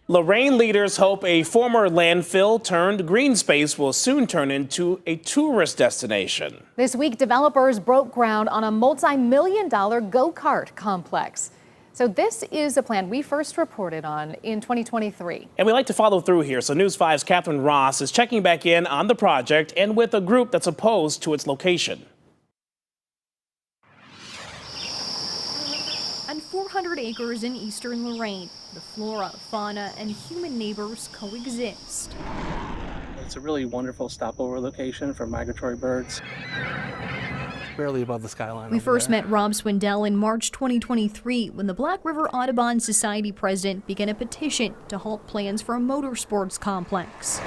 Lorain leaders hope a former landfill turned green space will soon turn into a tourist destination. This week, developers broke ground on a multi-million-dollar go-kart complex. So this is a plan we first reported on in 2023. And we like to follow through here. So News 5's Catherine Ross is checking back in on the project and with a group that's opposed to its location. On 400 acres in eastern Lorain, the flora, fauna, and human neighbors coexist. It's a really wonderful stopover location for migratory birds. Barely above the skyline. We first met Rob Swindell in March 2023 when the Black River Audubon Society president began a petition to halt plans for a motorsports complex.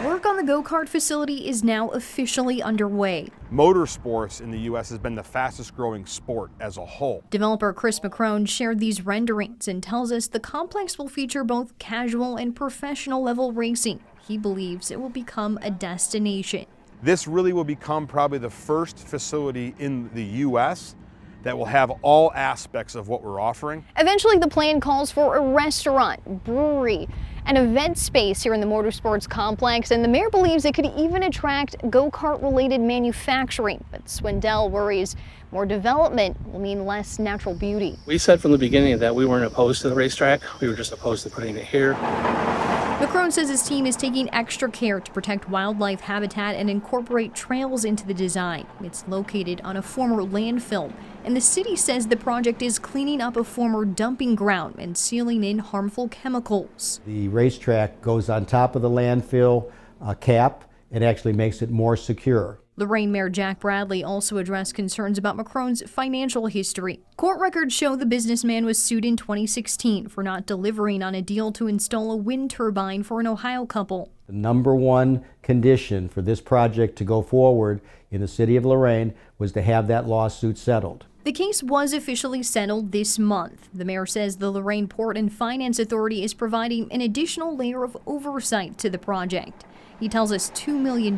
Work on the go-kart facility is now officially underway. Motorsports in the U.S. has been the fastest growing sport as a whole. Developer Chris McCrone shared these renderings and tells us the complex will feature both casual and professional level racing. He believes it will become a destination. This really will become probably the first facility in the U.S. that will have all aspects of what we're offering. Eventually, the plan calls for a restaurant, brewery, an event space here in the motorsports complex, and the mayor believes it could even attract go-kart related manufacturing. But Swindell worries more development will mean less natural beauty. We said from the beginning that we weren't opposed to the racetrack. We were just opposed to putting it here. McCrone says his team is taking extra care to protect wildlife habitat and incorporate trails into the design. It's located on a former landfill, and the city says the project is cleaning up a former dumping ground and sealing in harmful chemicals. The racetrack goes on top of the landfill cap and actually makes it more secure. Lorain Mayor Jack Bradley also addressed concerns about McCrone's financial history. Court records show the businessman was sued in 2016 for not delivering on a deal to install a wind turbine for an Ohio couple. The number one condition for this project to go forward in the city of Lorain was to have that lawsuit settled. The case was officially settled this month. The mayor says the Lorain Port and Finance Authority is providing an additional layer of oversight to the project. He tells us $2 million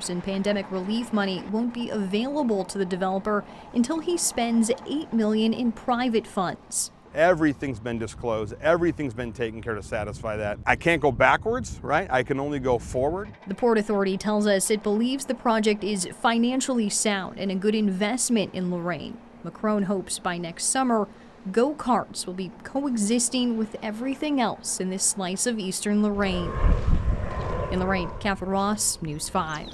in pandemic relief money won't be available to the developer until he spends $8 million in private funds. Everything's been disclosed. Everything's been taken care to satisfy that. I can't go backwards, right? I can only go forward. The Port Authority tells us it believes the project is financially sound and a good investment in Lorain. McCrone hopes by next summer, go-karts will be coexisting with everything else in this slice of eastern Lorain. In Lorain, Catherine Ross, News 5.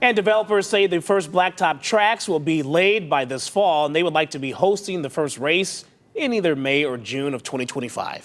And developers say the first blacktop tracks will be laid by this fall, and they would like to be hosting the first race in either May or June of 2025.